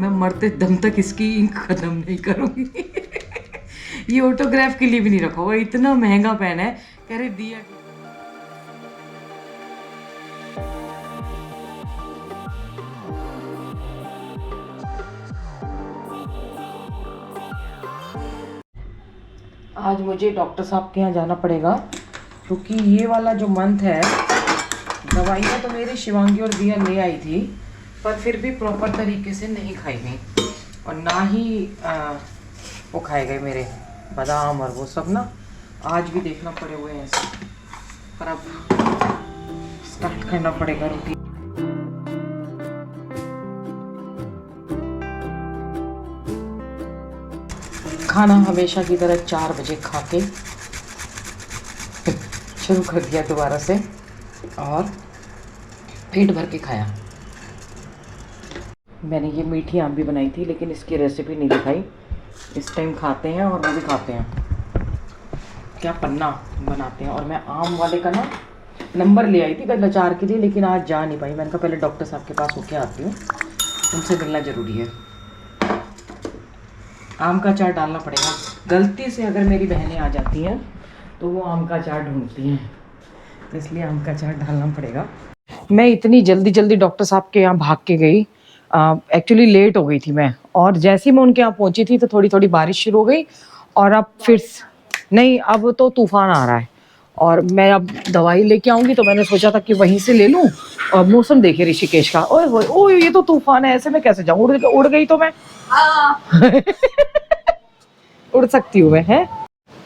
मैं मरते दम तक इसकी इंक खत्म नहीं करूँगी। ये ऑटोग्राफ के लिए भी नहीं रखा हुआ, इतना महंगा पेन है। कह रहे दिया आज मुझे डॉक्टर साहब के यहाँ जाना पड़ेगा, क्योंकि ये वाला जो मंथ है दवाइयाँ तो मेरी शिवांगी और दिया ले आई थी, पर फिर भी प्रॉपर तरीके से नहीं खाई गई, और ना ही वो खाए गए मेरे बादाम और वो सब ना। आज भी देखना पड़े हुए हैं ऐसे, पर अब स्टार्ट करना पड़ेगा रूटीन। खाना हमेशा की तरह 4 बजे खा के शुरू कर दिया दोबारा से, और पेट भर के खाया। मैंने ये मीठी आम भी बनाई थी, लेकिन इसकी रेसिपी नहीं दिखाई। इस टाइम खाते हैं और वो भी खाते हैं, क्या पन्ना बनाते हैं। और मैं आम वाले का ना नंबर ले आई थी कल अचार के लिए, लेकिन आज जा नहीं पाई। मैंने कहा पहले डॉक्टर साहब के पास होके आती हूँ, उनसे मिलना ज़रूरी है। आम का अचार डालना पड़ेगा। गलती से अगर मेरी बहनें आ जाती हैं तो वो आम का अचार ढूंढती हैं, तो इसलिए आम का अचार डालना पड़ेगा। मैं इतनी जल्दी जल्दी डॉक्टर साहब के यहाँ भाग के गई, एक्चुअली लेट हो गई थी मैं, और जैसे ही मैं उनके यहाँ पहुँची थी तो थोड़ी थोड़ी बारिश शुरू हो गई, और अब फिर नहीं, अब तो तूफान आ रहा है। और मैं अब दवाई लेके आऊँगी, तो मैंने सोचा था कि वहीं से ले लूँ। और मौसम देखिए ऋषिकेश का, ओए ओए ये तो तूफान है, ऐसे में कैसे जाऊँ? उड़ गई तो मैं उड़ सकती हूँ मैं, है।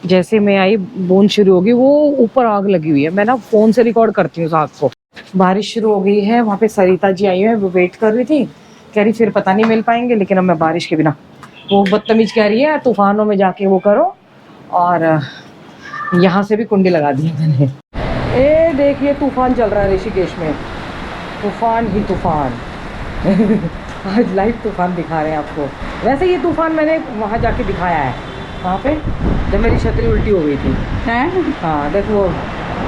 जैसे मैं आई बूंद शुरू होगी, वो ऊपर आग लगी हुई है। मैं ना फ़ोन से रिकॉर्ड करती हूँ आग को। बारिश शुरू हो गई है, वहाँ पे सरिता जी आई है, वो वेट कर रही थी, कह रही फिर पता नहीं मिल पाएंगे। लेकिन अब मैं बारिश के बिना, वो बदतमीज कह रही है तूफानों में जाके वो करो, और यहाँ से भी कुंडी लगा दी मैंने। ए देखिए तूफान चल रहा है ऋषिकेश में, तूफान ही तूफान। आज लाइव तूफान दिखा रहे हैं आपको। वैसे ये तूफान मैंने वहाँ जाके दिखाया है, वहाँ पे जब मेरी छतरी उल्टी हो गई थी। हैं? हाँ देखो,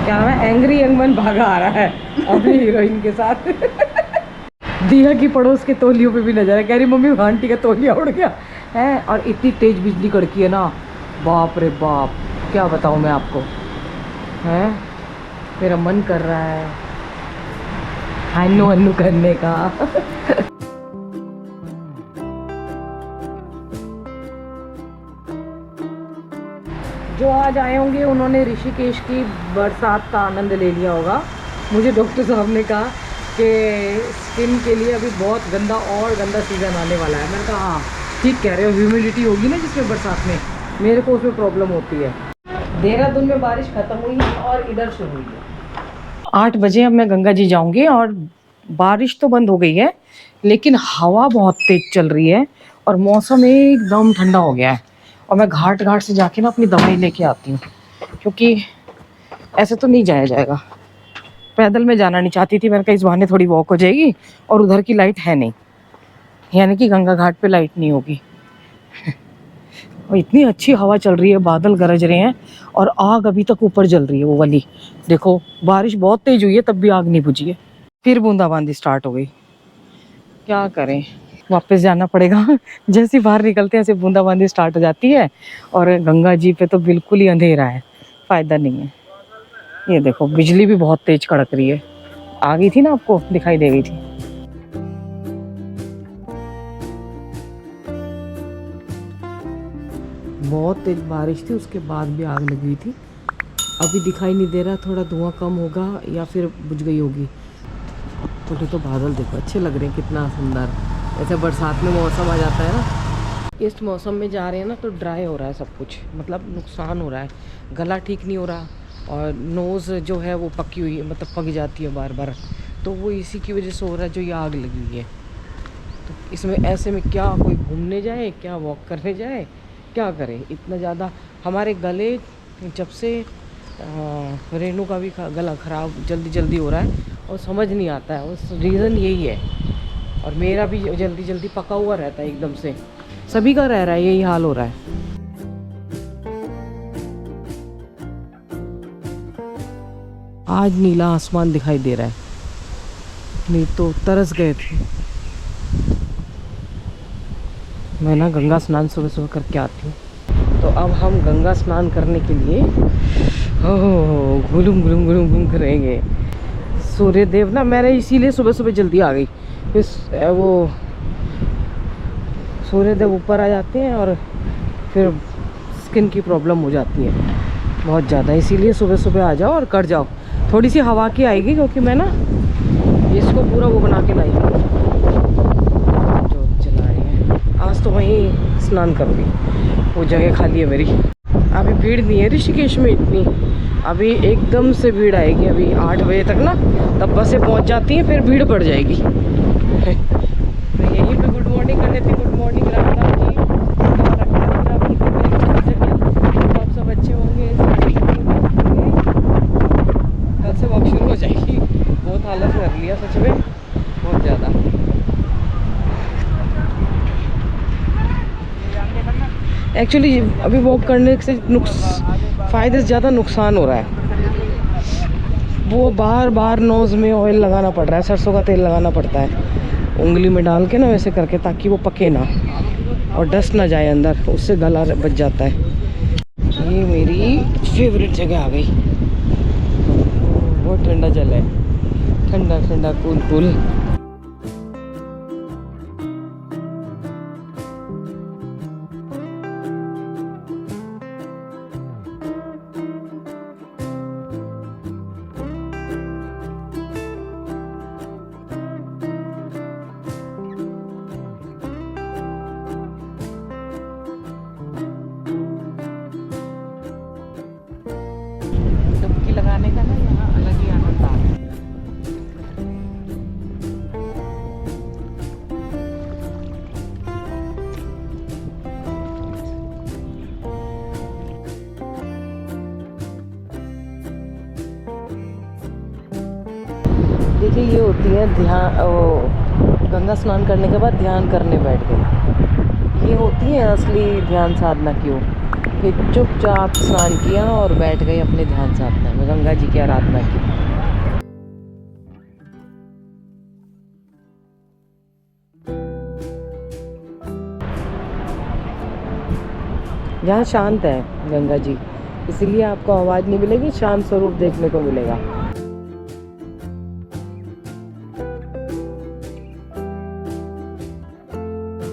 क्या नाम है, एंग्री यंग मैन भागा आ रहा है अपनी हीरोइन के साथ। दिया की पड़ोस के तौलियों पे भी नजर है, कह रही मम्मी आंटी का तौलिया उड़ गया है। और इतनी तेज बिजली कड़की है ना, बाप रे बाप, क्या बताऊँ मैं आपको। है मेरा मन कर रहा है हन्नू हन्नू करने का। जो आज आए होंगे उन्होंने ऋषिकेश की बरसात का आनंद ले लिया होगा। मुझे डॉक्टर साहब ने कहा कि स्किन के लिए अभी बहुत गंदा और गंदा सीज़न आने वाला है। मैंने कहा हाँ ठीक कह रहे हो, ह्यूमिडिटी होगी ना जिसमें बरसात में, मेरे को उसमें प्रॉब्लम होती है। देहरादून में बारिश ख़त्म हुई है और इधर शुरू हुई है। 8 बजे अब मैं गंगा जी जाऊँगी, और बारिश तो बंद हो गई है, लेकिन हवा बहुत तेज़ चल रही है, और मौसम एकदम ठंडा हो गया है। और मैं घाट से जाके ना अपनी दवाई लेके आती हूँ, क्योंकि ऐसे तो नहीं जाया जाएगा। पैदल में जाना नहीं चाहती थी, मैंने कहा इस बहाने थोड़ी वॉक हो जाएगी, और उधर की लाइट है नहीं, यानी कि गंगा घाट पे लाइट नहीं होगी। और इतनी अच्छी हवा चल रही है, बादल गरज रहे हैं, और आग अभी तक ऊपर जल रही है वो वाली। देखो बारिश बहुत तेज हुई है, तब भी आग नहीं बुझी है। फिर बूंदाबांदी स्टार्ट हो गई, क्या करें, वापस जाना पड़ेगा। जैसे ही बाहर निकलते हैं ऐसे बूंदाबांदी स्टार्ट हो जाती है, और गंगा जी पे तो बिल्कुल ही अंधेरा है, फ़ायदा नहीं है। ये देखो बिजली भी बहुत तेज कड़क रही है, आ गई थी ना, आपको दिखाई दे गई थी। बहुत तेज बारिश थी, उसके बाद भी आग लगी थी। अभी दिखाई नहीं दे रहा, थोड़ा धुआं कम होगा या फिर बुझ गई होगी। तो बादल देखो अच्छे लग रहे हैं, कितना सुंदर। ऐसे बरसात में मौसम आ जाता है ना, इस मौसम में जा रहे हैं ना, तो ड्राई हो रहा है सब कुछ, मतलब नुकसान हो रहा है। गला ठीक नहीं हो रहा, और नोज़ जो है वो पकी हुई है, मतलब पक जाती है बार बार, तो वो इसी की वजह से हो रहा है, जो ये आग लगी हुई है। तो इसमें ऐसे में क्या कोई घूमने जाए, क्या वॉक करने जाए, क्या करें। इतना ज़्यादा हमारे गले, जब से रेनू का भी गला ख़राब जल्दी हो रहा है, और समझ नहीं आता है, उस रीज़न यही है। और मेरा भी जल्दी पका हुआ रहता है एकदम से, सभी का रह रहा है, यही हाल हो रहा है। आज नीला आसमान दिखाई दे रहा है, नहीं तो तरस गए थे। मैं ना गंगा स्नान सुबह सुबह करके आती हूँ। तो अब हम गंगा स्नान करने के लिए घुलुम घुलुम घुलुम घुलुम करेंगे। सूर्य देव ना, मैंने इसीलिए सुबह सुबह जल्दी आ गई। वो सूर्य देव ऊपर आ जाते हैं और फिर स्किन की प्रॉब्लम हो जाती है बहुत ज़्यादा, इसीलिए सुबह सुबह आ जाओ और कर जाओ। थोड़ी सी हवा की आएगी क्योंकि मैं ना इसको पूरा वो बना के लाई हूँ जो चला रही है। आज तो वहीं स्नान करूँगी, वो जगह खाली है मेरी। अभी भीड़ नहीं है ऋषिकेश में इतनी, अभी एकदम से भीड़ आएगी। अभी 8 बजे तक ना, तब बसें पहुँच जाती हैं, फिर भीड़ पड़ जाएगी। तो यहीं पे गुड मॉर्निंग कर लेते हैं। गुड मॉर्निंग राधा जी, आप सब अच्छे होंगे। कल से वॉक शुरू हो जाएगी। बहुत हालत कर लिया सच में, बहुत ज़्यादा। एक्चुअली अभी वॉक करने से फ़ायदे से ज़्यादा नुकसान हो रहा है। वो बार बार नोज़ में ऑयल लगाना पड़ रहा है, सरसों का तेल लगाना पड़ता है उंगली में डाल के ना, वैसे करके, ताकि वो पके ना और डस्ट ना जाए अंदर, उससे गला बच जाता है। ये मेरी फेवरेट जगह आ गई। बहुत ठंडा जल है, ठंडा ठंडा कूल कूल। डुबकी लगाने का ना यहाँ अलग ही आनंद आ रहा है। देखिए ये होती है ध्यान, गंगा स्नान करने के बाद ध्यान करने बैठ गए। ये होती है असली ध्यान साधना की हो। फिर चुपचाप स्नान किया और बैठ गए अपने ध्यान साधना में, गंगा जी की आराधना की। यहाँ शांत है गंगा जी, इसलिए आपको आवाज़ नहीं मिलेगी, शांत स्वरूप देखने को मिलेगा।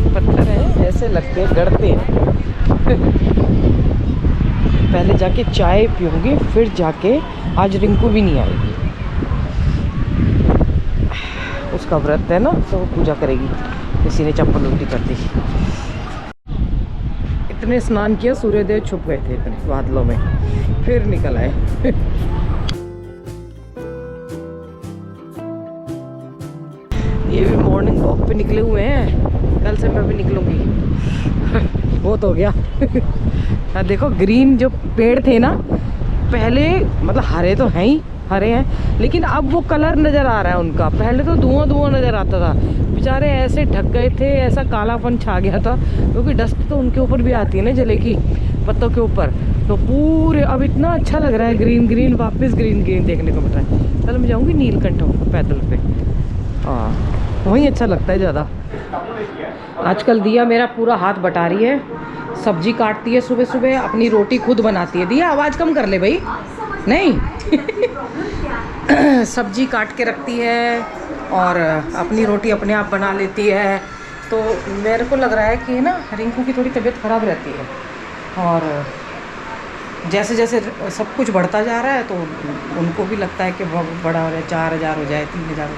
पत्थर हैं, ऐसे लगते हैं, गड़ते हैं। पहले जाके चाय पीऊंगी, फिर जाके, आज रिंकू भी नहीं आएगी, उसका व्रत है ना, तो वो पूजा करेगी। किसी ने चप्पल उल्टी कर दी। इतने स्नान किया, सूर्यदेव छुप गए थे इतने बादलों में, फिर निकल आए। ये भी मॉर्निंग वॉक पे निकले हुए हैं, कल से मैं भी निकलूंगी। बहुत हो गया। देखो ग्रीन जो पेड़ थे ना पहले, मतलब हरे तो हैं ही, हरे हैं, लेकिन अब वो कलर नज़र आ रहा है उनका। पहले तो धुआं धुआं नज़र आता था, बेचारे ऐसे ढक गए थे, ऐसा कालापन छा गया था, क्योंकि डस्ट तो उनके ऊपर भी आती है ना, जले की पत्तों के ऊपर। तो पूरे अब इतना अच्छा लग रहा है, ग्रीन ग्रीन, वापस ग्रीन ग्रीन देखने को मिल रहा है। कल मैं जाऊँगी नीलकंठ पैदल पे, हाँ वहीं अच्छा लगता है ज़्यादा। आजकल दिया मेरा पूरा हाथ बटा रही है, सब्जी काटती है सुबह सुबह, अपनी रोटी खुद बनाती है। दिया आवाज़ कम कर ले भाई, नहीं। सब्जी काट के रखती है और अपनी रोटी अपने आप बना लेती है। तो मेरे को लग रहा है कि ना रिंकू की थोड़ी तबीयत ख़राब रहती है, और जैसे जैसे सब कुछ बढ़ता जा रहा है तो उनको भी लगता है कि बड़ा हो रहा है, 4000 हो जाए, 3000 हो।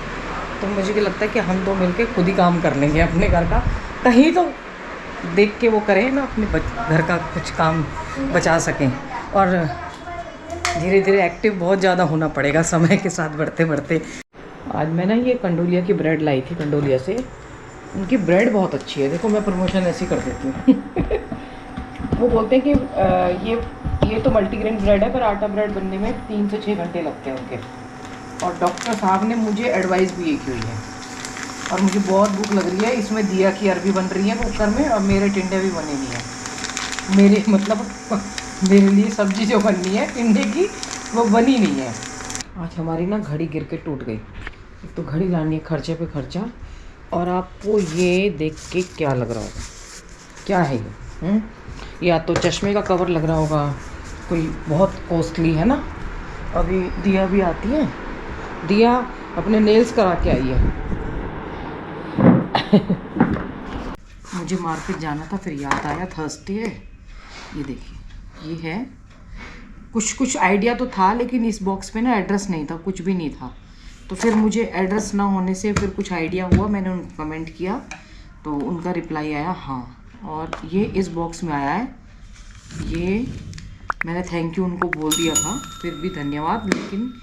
तो मुझे भी लगता है कि हम 2 मिलके खुद ही काम कर लेंगे अपने घर का, कहीं तो देख के वो करें ना, अपने घर का कुछ काम बचा सकें। और धीरे धीरे एक्टिव बहुत ज़्यादा होना पड़ेगा समय के साथ बढ़ते बढ़ते। आज मैं ना ये कंडोलिया की ब्रेड लाई थी, कंडोलिया से। उनकी ब्रेड बहुत अच्छी है, देखो मैं प्रमोशन ऐसी कर देती हूँ। वो बोलते हैं कि ये तो मल्टीग्रेन ब्रेड है, पर आटा ब्रेड बनने में 3 से 6 घंटे लगते हैं उनके। और डॉक्टर साहब ने मुझे एडवाइस भी ये की हुई है। और मुझे बहुत भूख लग रही है, इसमें दिया की अरबी बन रही है कुकर में, और मेरे टिंडे भी बने नहीं हैं। मेरे मतलब मेरे लिए सब्जी जो बननी है टिंडे की, वो बनी नहीं है। आज हमारी ना घड़ी गिर के टूट गई। एक तो घड़ी लानी है, खर्चे पे खर्चा। और आपको ये देख के क्या लग रहा होगा, क्या है ये? या तो चश्मे का कवर लग रहा होगा, कोई बहुत कॉस्टली है ना। अभी दिया भी आती है, दिया अपने नेल्स करा के आई है। मुझे मार्केट जाना था, फिर याद आया थर्सडे है। ये देखिए, ये है। कुछ आइडिया तो था, लेकिन इस बॉक्स पे ना एड्रेस नहीं था, कुछ भी नहीं था। तो फिर मुझे एड्रेस ना होने से फिर कुछ आइडिया हुआ, मैंने उनको कमेंट किया तो उनका रिप्लाई आया हाँ। और ये इस बॉक्स में आया है। ये मैंने थैंक यू उनको बोल दिया था, फिर भी धन्यवाद। लेकिन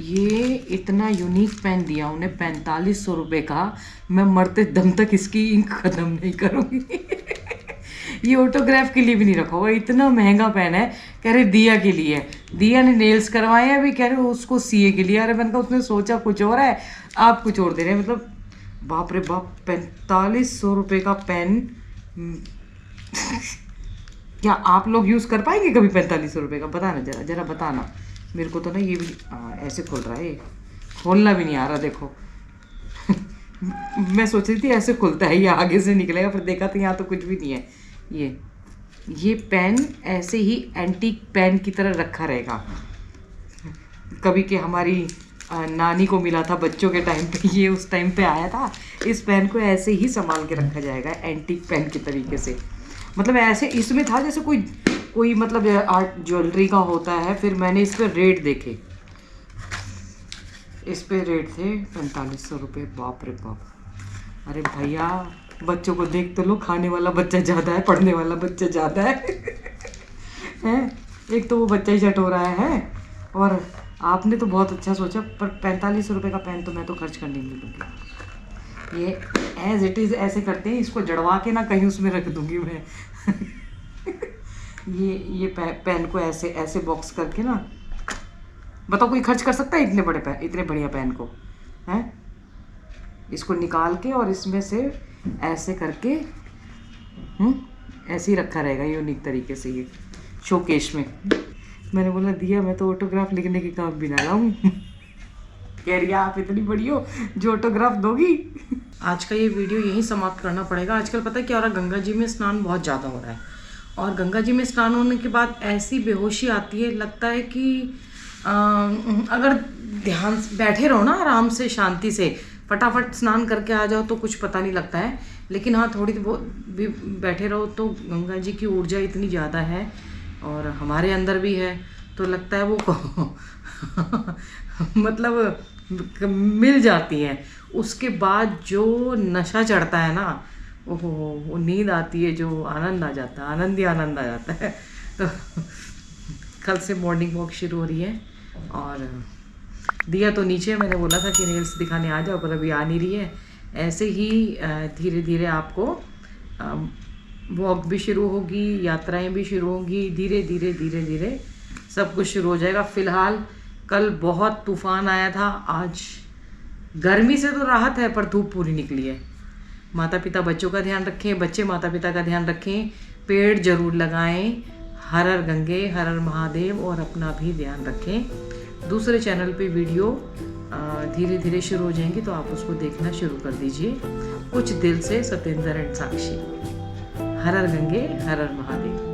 ये इतना यूनिक पेन दिया उन्हें, 4500 रुपये का। मैं मरते दम तक इसकी इंक ख़त्म नहीं करूँगी। ये ऑटोग्राफ के लिए भी नहीं रखा हुआ, इतना महंगा पेन है। कह रहे दिया के लिए, दिया ने नेल्स करवाए हैं, अभी कह रहे उसको सीए के लिए। अरे मैंने कहा उसने सोचा कुछ और है, आप कुछ और दे रहे हैं। मतलब बाप रे बाप, 4500 रुपये का पेन। क्या आप लोग यूज़ कर पाएंगे कभी 4500 रुपये का? बताना जरा बताना मेरे को। तो ना ये भी ऐसे खोल रहा है, खोलना भी नहीं आ रहा। देखो मैं सोच रही थी ऐसे खुलता है, ये आगे से निकलेगा, फिर देखा तो यहाँ तो कुछ भी नहीं है। ये पेन ऐसे ही एंटीक पेन की तरह रखा रहेगा। कभी के हमारी नानी को मिला था बच्चों के टाइम पे, ये उस टाइम पे आया था। इस पेन को ऐसे ही संभाल के रखा जाएगा, एंटीक पेन के तरीके से। मतलब ऐसे इसमें था जैसे कोई मतलब आर्ट ज्वेलरी का होता है। फिर मैंने इस पर रेट देखे, इस पे रेट थे 4500 रुपये। बाप रे बाप। अरे भैया, बच्चों को देख तो लो, खाने वाला बच्चा ज़्यादा है, पढ़ने वाला बच्चा ज़्यादा है। हैं? एक तो वो बच्चा ही चट हो रहा है, और आपने तो बहुत अच्छा सोचा, पर 4500 रुपये का पेन तो मैं तो खर्च करने नहीं दूँगी। ये एज इट इज़ ऐसे करते हैं, इसको जड़वा के ना कहीं उसमें रख दूँगी मैं। ये पेन को ऐसे बॉक्स करके ना, बताओ कोई खर्च कर सकता है इतने बढ़िया पेन को? हैं? इसको निकाल के और इसमें से ऐसे करके ऐसे ही रखा रहेगा यूनिक तरीके से, ये शोकेश में। मैंने बोला दिया मैं तो ऑटोग्राफ लिखने के काम भी ना लाऊं। कह रही आप इतनी बड़ी हो जो ऑटोग्राफ दोगी। आज का ये वीडियो यहीं समाप्त करना पड़ेगा। आजकल पता है क्या हो रहा है, गंगा जी में स्नान बहुत ज़्यादा हो रहा है, और गंगा जी में स्नान होने के बाद ऐसी बेहोशी आती है, लगता है कि अगर ध्यान बैठे रहो ना आराम से शांति से, फटाफट स्नान करके आ जाओ तो कुछ पता नहीं लगता है। लेकिन हाँ, थोड़ी बहुत भी बैठे रहो तो गंगा जी की ऊर्जा इतनी ज़्यादा है, और हमारे अंदर भी है, तो लगता है वो मतलब मिल जाती हैं। उसके बाद जो नशा चढ़ता है ना, ओहो, वो नींद आती है, जो आनंद आ जाता है, आनंद ही आनंद आ जाता है। तो कल से मॉर्निंग वॉक शुरू हो रही है, और दिया तो नीचे, मैंने बोला था कि नेल्स दिखाने आ जाओ, पर अभी आ नहीं रही है। ऐसे ही धीरे धीरे आपको वॉक भी शुरू होगी, यात्राएं भी शुरू होंगी, धीरे धीरे सब कुछ शुरू हो जाएगा। फ़िलहाल कल बहुत तूफ़ान आया था, आज गर्मी से तो राहत है, पर धूप पूरी निकली है। माता पिता बच्चों का ध्यान रखें, बच्चे माता पिता का ध्यान रखें, पेड़ ज़रूर लगाएं। हर हर गंगे, हर हर महादेव, और अपना भी ध्यान रखें। दूसरे चैनल पे वीडियो धीरे धीरे शुरू हो जाएंगी, तो आप उसको देखना शुरू कर दीजिए। कुछ दिल से, सतेंद्र एंड साक्षी। हर हर गंगे, हर हर महादेव।